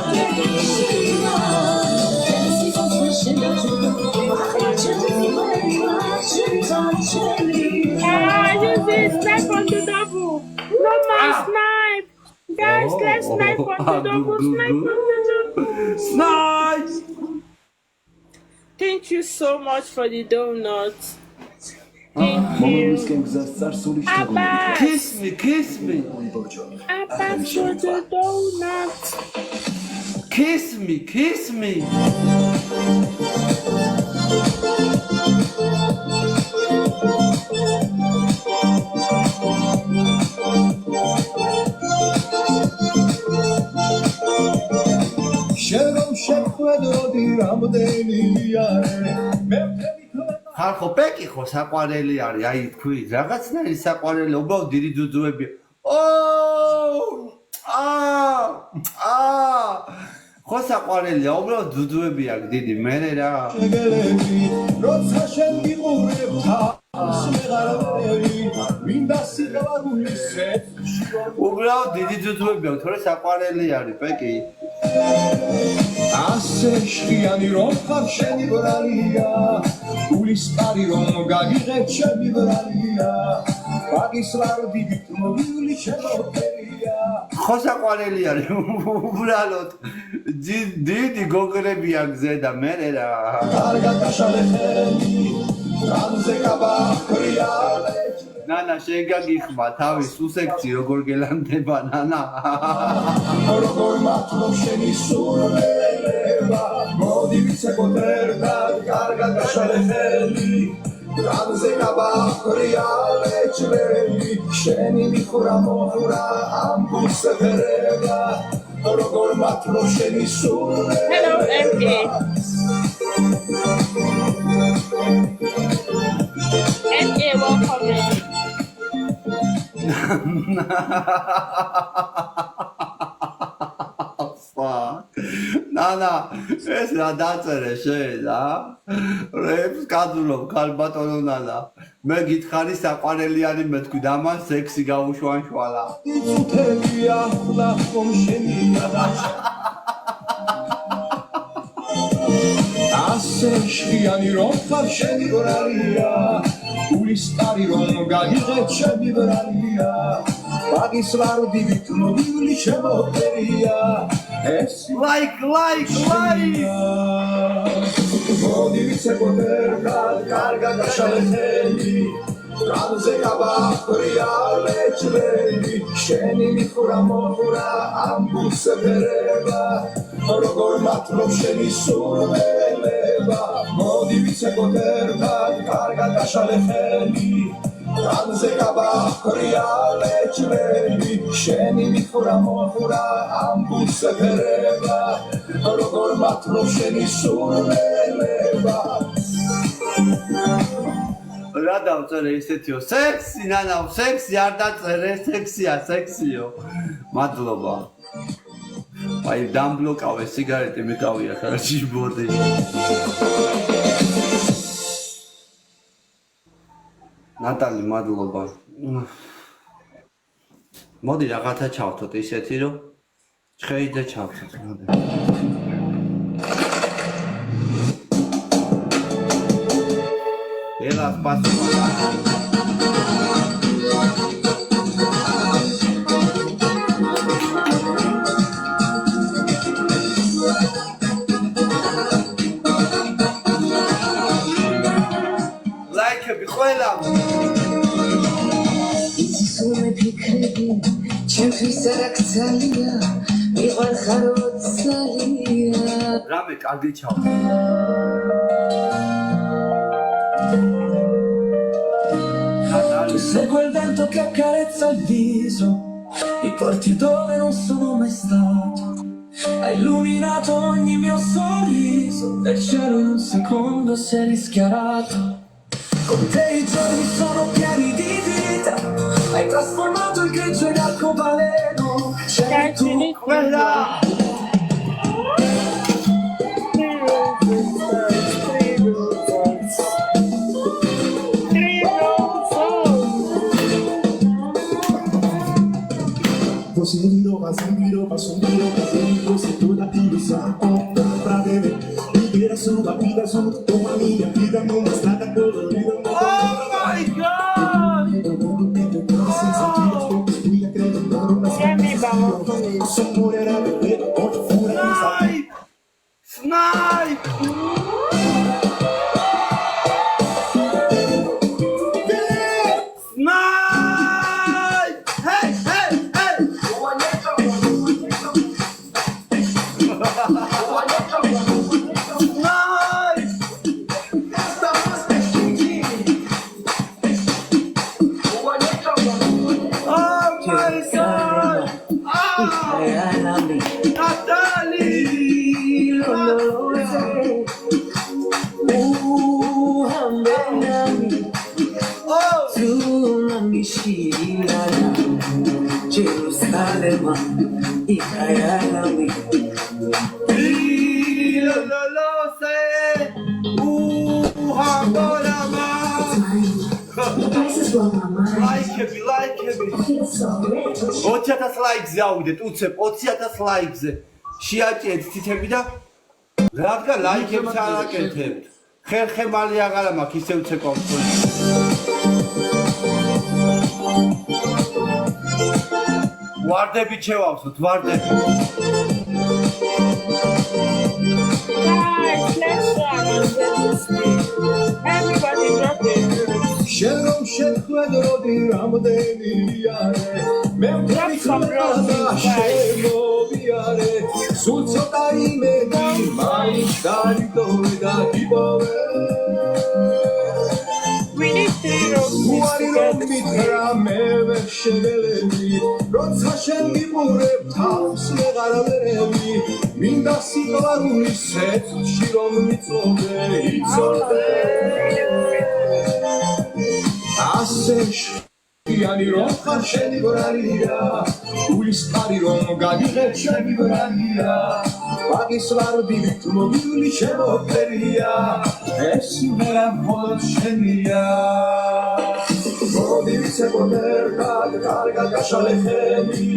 [SPEAKER 1] Use this snipe on the double. No more snipe. Guys, let's snipe on the double. Snipe on the double.
[SPEAKER 2] Nice!
[SPEAKER 1] Thank you so much for the donuts. Thank you. Abba,
[SPEAKER 2] Kiss me, kiss me.
[SPEAKER 1] Abba for the donuts.
[SPEAKER 2] Kiss me, kiss me. ხალხო პეკი ხო საყვარელი არის, აი თქვი, რაღაცნაირი საყვარელი, უბრალოდ დიდი ძუძუები. ხო საყვარელია, უბრალოდ ძუძუები აქვს დიდი, მერე რა.
[SPEAKER 4] როცა შენ გიყურებ თავს მეღარები მინდა სიყვარულისე
[SPEAKER 2] უბრალოდ დიდი ძუძუები აქვს, თორე საყვარელი არის პეკი.
[SPEAKER 4] ასე შხიანი რომ ხარ შენი ბრალია გულის კარი რომ გაგიღებ ჩემი ბრალია ბაგის ლარდივით მოვილი შემოხერია
[SPEAKER 2] ხო საყვარელი არის, უბრალოდ დიდი გოგრები აქვს ზედა, მერე რა.
[SPEAKER 4] კარგად გაშალე ხელი რამზე გაბახრია
[SPEAKER 2] ნანა შენ გაგიხმა თავის უსექცი როგორ გელანდება ნანა
[SPEAKER 4] როგორ მართლობ შენი სურნელება მოდი ვიცეკოთ ერთად კარგად გაშალე ხელი რამზე გაბახრია ლეჩველი შენი მიხურა მოხურა ამ ბუსებერება როგორ მართლობ შენი
[SPEAKER 1] Hello, MA. MA, welcome.
[SPEAKER 2] ნანა ეს რა დაწერე შენ რა რეპს კადულობ ქალბატონო ნანა მე გითხარი საყვარელიანი მეთქვი და მან სექსი გაუშვანშვალა
[SPEAKER 4] იწუთებია ახლა ხომ შენია ასე შხიანი რომ ხარ შენი ბრალია გულის კარი რომ გაგიღებ ჩემი ბრალია ბაგის ლარდივით მოვილი შემოხერია ეს
[SPEAKER 2] like
[SPEAKER 4] მოდი ვიცეკოთ ერთად კარგად გაშალე ხელი რამზე გაბახრია ლეჩველი შენი მიხურა მოხურა ამ ბუსებერება როგორ მართლობ შენი სურნელება მოდი ვიცეკოთ ერთად კარგად გაშალე ხელი განზე გაბახრია ლეჩველი შენი მიხურა მოხურა ამ ბუსეფერება როგორ მათრო შენი სურნელება
[SPEAKER 2] რა დავწერე ისეთიო სექსი ნანავ სექსი არ დაწერე სექსია სექსიო მადლობა აი დამბლოკავე სიგარეტი მეკავია ხარჯი ბოდი ნატალი მადლობა მოდი რაღაცა ჩავთოთ ისეთი რომ შეიძლება ჩავთოთ მოდი ელას პასუხა ლაიქები ყველა
[SPEAKER 5] ისუნე ფიქრები ჩემთვის არაქცალია მიყარ ხაროცალია
[SPEAKER 2] რამე კარგი ჩავ
[SPEAKER 3] Sei quel vento che accarezza il viso, i porti dove non sono mai stato. Hai illuminato ogni mio sorriso, e il cielo in un secondo si è rischiarato. Con te i giorni sono pieni di vita, hai trasformato il grigio in arcobaleno. C'eri tu,
[SPEAKER 2] ყველა
[SPEAKER 4] Você virou, se toda ilusão pra beber. Viver a sua vida junto com a minha vida numa estrada colorida.
[SPEAKER 2] Oh my god
[SPEAKER 4] Sem sentir aos poucos fui acreditando nas O seu amor era verdadeiro, onde fura
[SPEAKER 2] Snipe Hey hey hey
[SPEAKER 5] Jerusalem, Ikayalami.
[SPEAKER 2] ლაიქები 20,000 ლაიქზე ავიდეთ უცებ 20,000 ლაიქზე შეაჭიეთ თითები და რადგან ლაიქებს არ აკეთებთ ხერხე მალე აღარა მაქვს ისე უცეკავთ ვარდები ჩევავსოთ ვარდები
[SPEAKER 1] Everybody drop it.
[SPEAKER 4] Შენრომ შეხვედროდი რამდენიარე მე შემოვიარე სულ ცოტა იმედი მაინც დაიდოვე და გიპოვე
[SPEAKER 1] We need 3 rooms
[SPEAKER 4] მითხრა მე ვერ შეგელები როცა შენ მიყურებ თავს მეღარავები მინდა სიყვარულის სეცში რომ მიწოდე იცოდე ასეშიანი რომ ხარ შენი ბრალია ულის პარი რომ გაგიღებ შენი ბრალია პაგის ვარდივით მოვივლი შემოფერია ეს ვერა მხოლოდ შენია მოდი ვიცებოდერგად კარგად გაშალეხები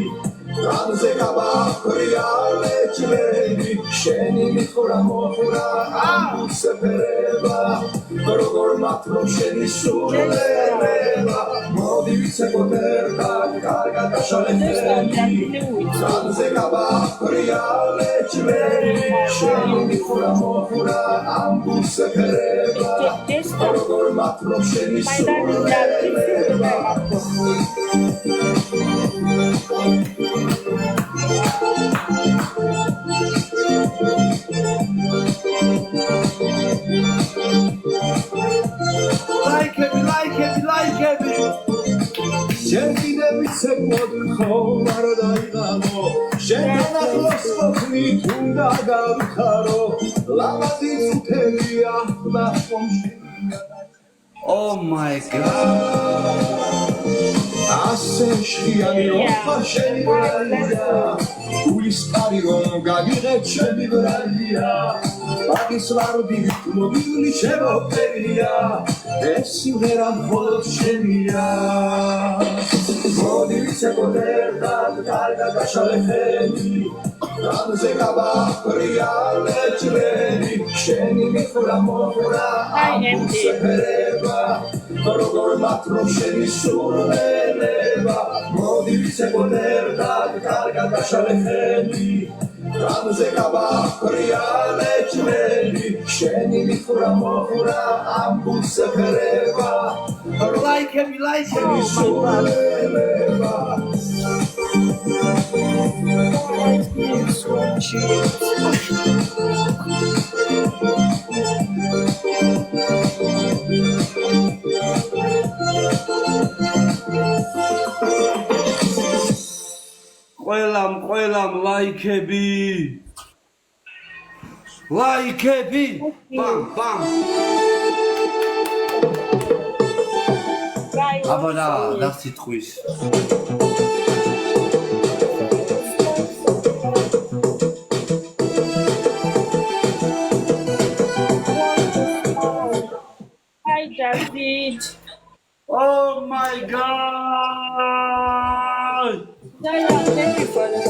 [SPEAKER 4] განზე გაბახრია ლეჩველი შენი მიხურა მოხურა ამ ბუსეფერება როგორ მათრო შენი სურნელება მოდი ვიცებოდერგად კარგად გაშალეხები განზე გაბახრია ლეჩველი შენი მიხურა მოხურა ამ ბუსეფერება როგორ მათრო შენი სურნელება
[SPEAKER 2] Like it.
[SPEAKER 4] შენ კიდე ვიცეკვოდ ხომ არ დაიღალო შენთან ახლოს ყოფნი თუნდა გავიხარო ლამაზი წუთელია ნახომში
[SPEAKER 2] Oh my god.
[SPEAKER 4] ასე შხიანი რომ ხარ შენი ბრალია გულის პარი რომ გაგიღებ ჩემი ბრალია პაკის ვარდი მობილი შემოფერია ეს სიმღერა მხოლოდ შენია მოდი ვიცეკვოდ ერთად კარგად გაშალეხები რამზე გავაყრია ლეჩვენი შენი მიხვრა მოხრა ამსეფერება როგორ მათრო შენი სურველება მოდი ვიცეკვოდ ერთად კარგად გაშალეხები რამზე გავაყრია ლეჩვენი შენი მიხვრა მოხრა ამსეფერება
[SPEAKER 2] Like him.
[SPEAKER 4] სურველება
[SPEAKER 2] ყველამ ლაიქები. Bam. აბა რა სიტყვის.
[SPEAKER 1] Hi, David.
[SPEAKER 2] Oh my god.
[SPEAKER 1] Zion, thank you for the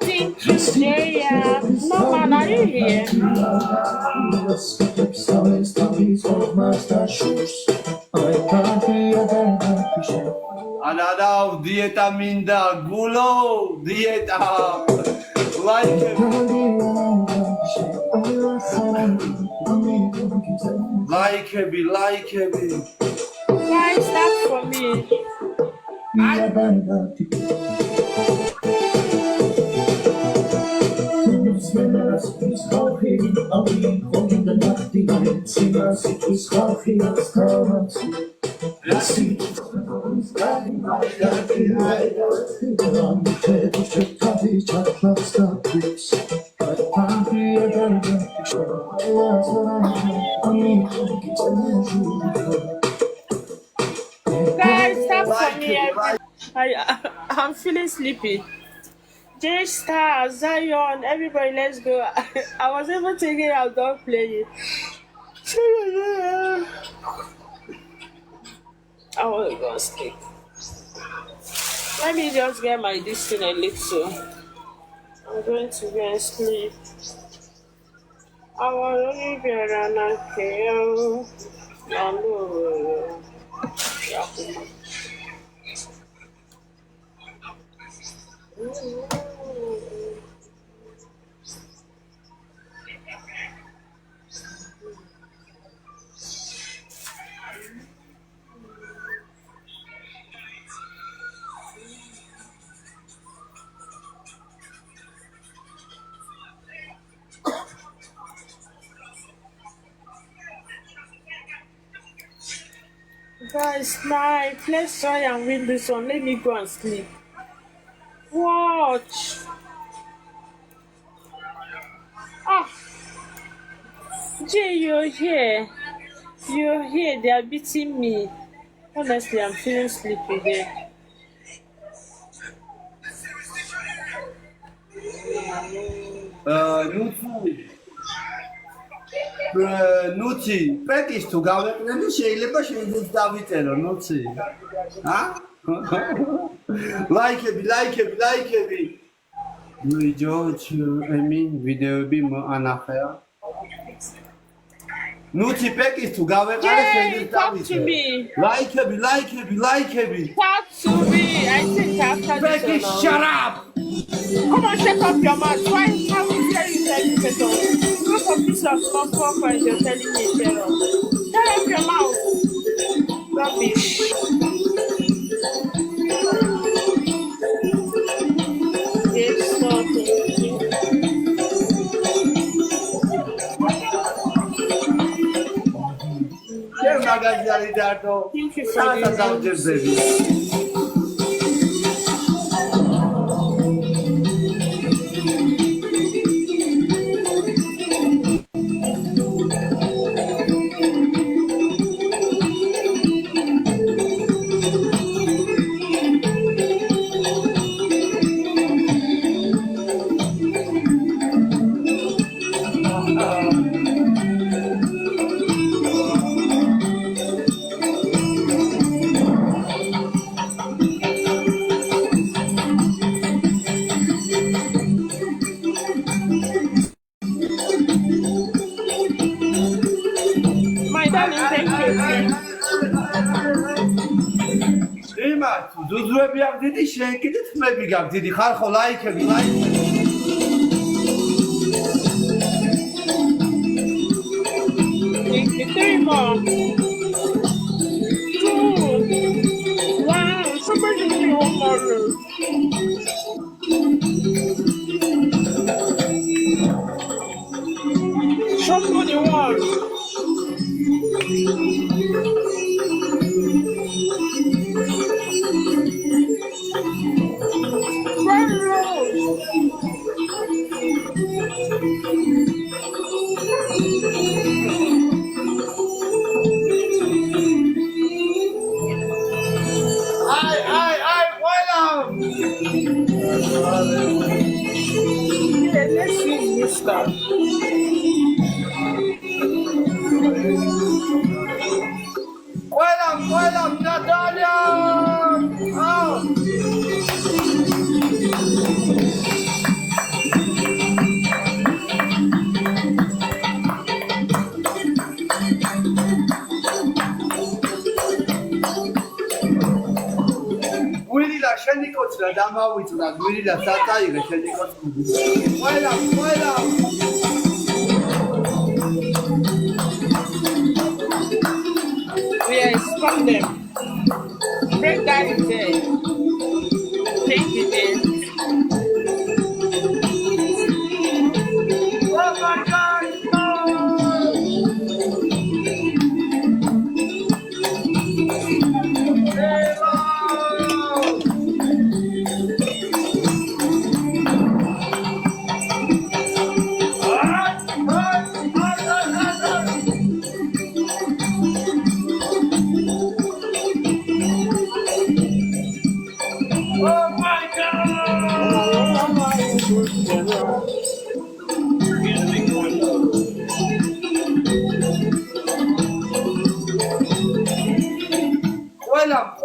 [SPEAKER 1] Thank you, Jaya. Mama, are you here?
[SPEAKER 2] Anada dieta minda gulo dieta. Likeები.
[SPEAKER 1] Guys, that's for me. Guys, that's for me. I'm feeling sleepy. J Star, Zion, everybody, let's go. I was even thinking I'll not play it. I want to go sleep. Let me just get my distance a little. I'm going to go and sleep. I want to be around here. Guys, night. Let's try and win this one. Let me go and sleep. Watch. Jay, you're here. You're here. They are beating me. Honestly, I'm feeling sleepy there.
[SPEAKER 2] ნუცი, პეკის თუ გავეყრენი შეიძლება შეიძლება დავიწერო ნუცი. ლაიქები. ვიდეოები მოანახეა. ნუცი, პეკის თუ გავეყრე შეიძლება დავიწერო. ლაიქები.
[SPEAKER 1] Talk to me. I think after this
[SPEAKER 2] Pekis, shut up!
[SPEAKER 1] Come on, shut up your mouth. Why how is there you tell me shut up? Look for piece of stuff and you're telling me shut up. Shut up your mouth. Rubbish. It's nothing.
[SPEAKER 2] მაგაზი არის დარტო.
[SPEAKER 1] Thank you for the
[SPEAKER 2] საწავჯერდები.
[SPEAKER 1] My darling, thank you.
[SPEAKER 2] იმათ, ზუზუები აქვს დიდი, შენ კიდე თმები გაქვს დიდი, ხარ ხო ლაიქები, ლაიქები.
[SPEAKER 1] Thank you. 3 more. 2. Wow, somebody give me 1 more rose. Somebody wants. Red rose. Yeah, let's see this stuff.
[SPEAKER 2] Welcome, Natalia! Oh. გვირილა შენი კოცრა დამავიწრა, გვირილა საწაიღე შენი კოცრა. Welcome.
[SPEAKER 1] Yeah, spam them. Break that in there. Take it in.
[SPEAKER 2] Oh my God! Oh my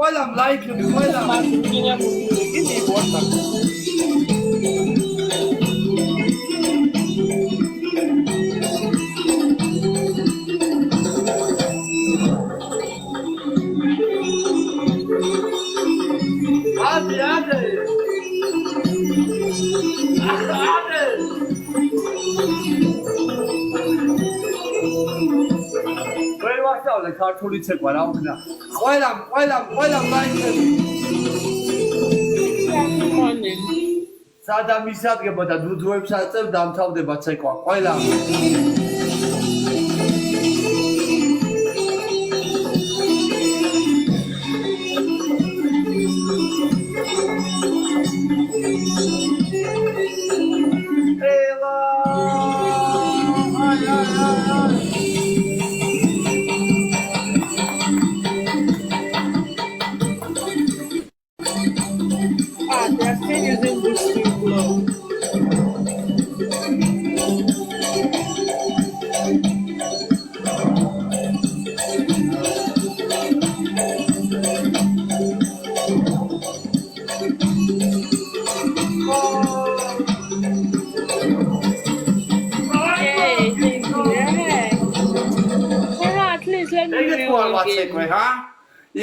[SPEAKER 2] Welcome, like you, welcome.
[SPEAKER 1] Give me water.
[SPEAKER 2] ქართული ცეკვა რა ვქნა. ყველა ლაიქები. სადა მისადგება და დუდუებს აწევ დამთავრდება ცეკვა. ყველა.
[SPEAKER 1] They're still using boosting glow.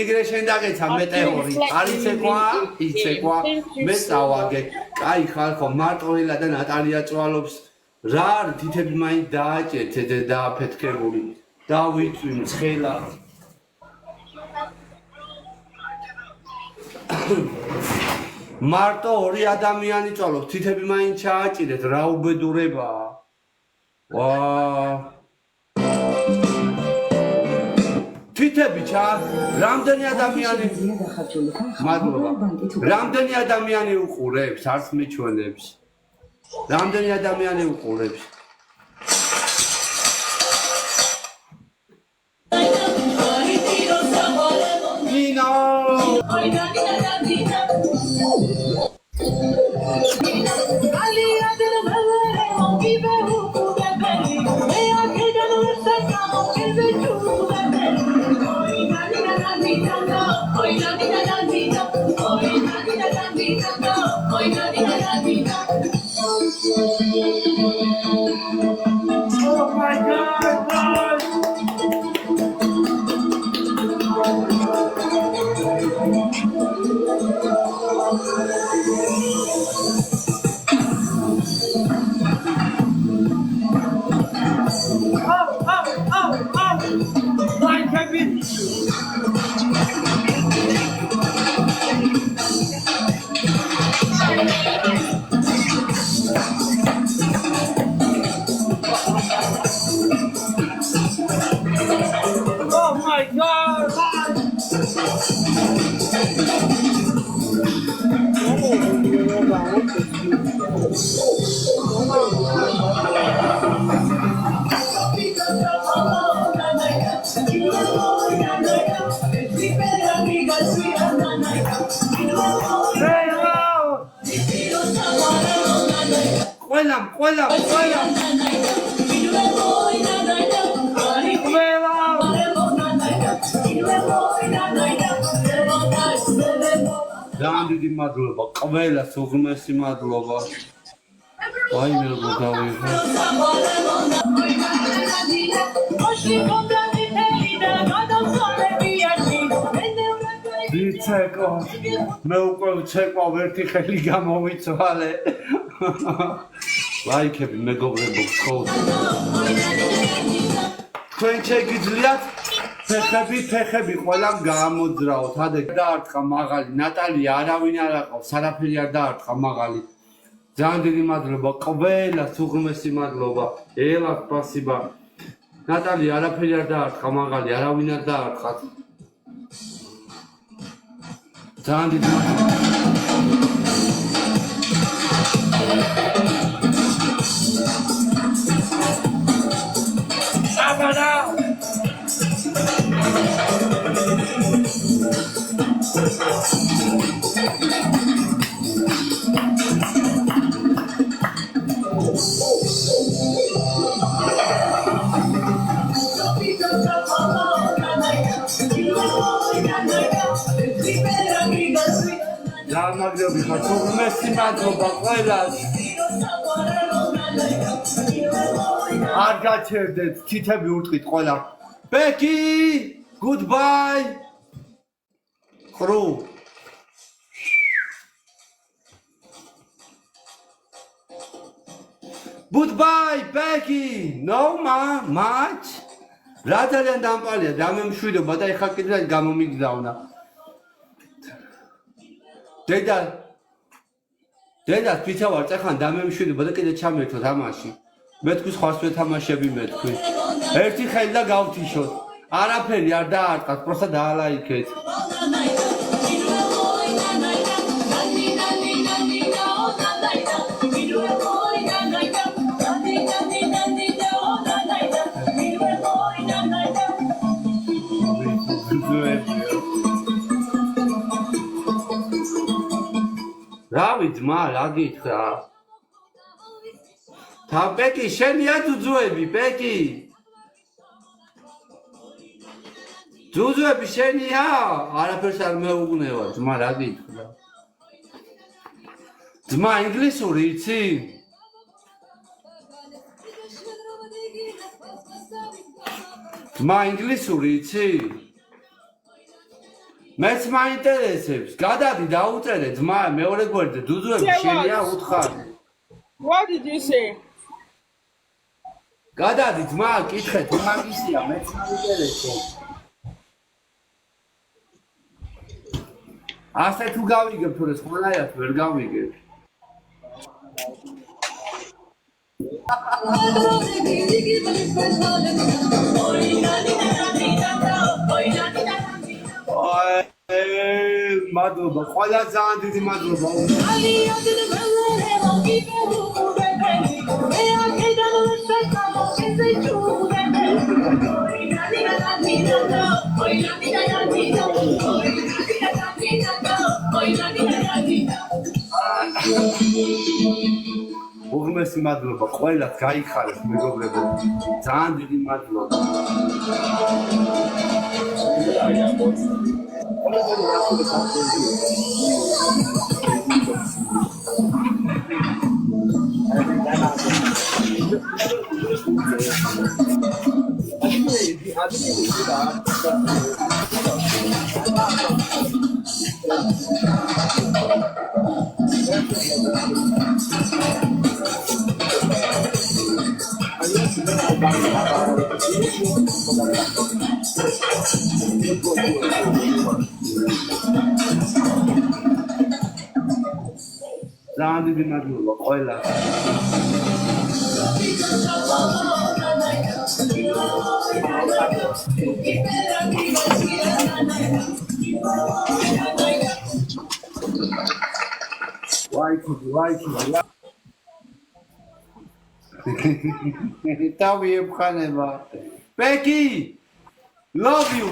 [SPEAKER 1] იგრე შენ დაგეცა მეტეორი არის ცეკვა იცეკვა მე წავაგე კაი ხარ ხო მარტოელა და ნატალია წვალობს რა არის თითები მაინც დააჭერთ და დააფეთქებული დავიწვი მცხელა მარტო ორი ადამიანი წვალობს თითები მაინც ჩააჭირეთ რა უბედურებაა ვა
[SPEAKER 2] თვითები ჩა რამდენი ადამიანი მადლობა რამდენი ადამიანი უყურებს არც მიჩვენებს რამდენი ადამიანი უყურებს ნინო Oh my God! Like a bit. Oh my God! Ყველა Dandi madloba, ყველა უღმესი მადლობა. Აი მე როგორ გავიღე. Ცეკო, მე უკვე ცეკვავ ერთი ხელი გამოვიცვალე. ლაიქები მეგობრებო, გთხოვთ. თქვენ შეგიძლიათ ფეხები ყველამ გამოძრაოთ. ადე დაარტყა მაღალი. ნატალი არავინ არ აყავს, არაფერი არ დაარტყა მაღალი. ძალიან დიდი მადლობა, ყველას უღმესი მადლობა. ელა სპასიბა. ნატალი არაფერი არ დაარტყა მაღალი, არავინ არ დაარტყა. ძალიან დიდი მადლობა. აბადა Damagdobi ხართ, მესი მადლობა ყველას. არ გაჩერდეთ, თითები ურტყით ყველა. Becky, goodbye. ხრო. Goodbye, Becky. No much. რა ძალიან დამპალია, დამემშვიდობა და ეხლა კიდე გამომიგზავნა. დედა თვითონ ვარ წახან დამემშვიდობა და კიდე ჩამერთო თამაში. მე თქვი სხვას ვეთამაშები მე თქვი. ერთი ხელი და გავთიშოთ. არაფერი არ დაარტყათ, პროსტა დაალაიქეთ. რავი ძმა, რა გითხრა? თა პეკი, შენია ძუძუები, პეკი? ძუძუები შენია? არაფერს არ მეუგნევა, ძმა, რა გითხრა? ძმა, ინგლისური იცი? ძმა, ინგლისური იცი? მეც მაინტერესებს. გადადი დაუწერე ძმა, მეორე გვერდზე ძუძუები შენია უთხარი.
[SPEAKER 1] What did you say?
[SPEAKER 2] გადადი ძმა, კითხე თუ მაგისია, მეც მაინტერესებს. ასე თუ გავიგებ თუ სხვანაირად ვერ გავიგებ.
[SPEAKER 5] Oi,
[SPEAKER 2] მადლობა, ყველა ძალიან დიდი მადლობა. უღმესი მადლობა, ყველას გაიხარეს მეგობრებო. ძალიან დიდი მადლობა. ძალიან დიდი მადლობა ყველას. თავი ებხანება. Becky, love you.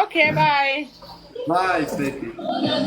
[SPEAKER 1] Okay, bye.
[SPEAKER 2] Bye, Becky.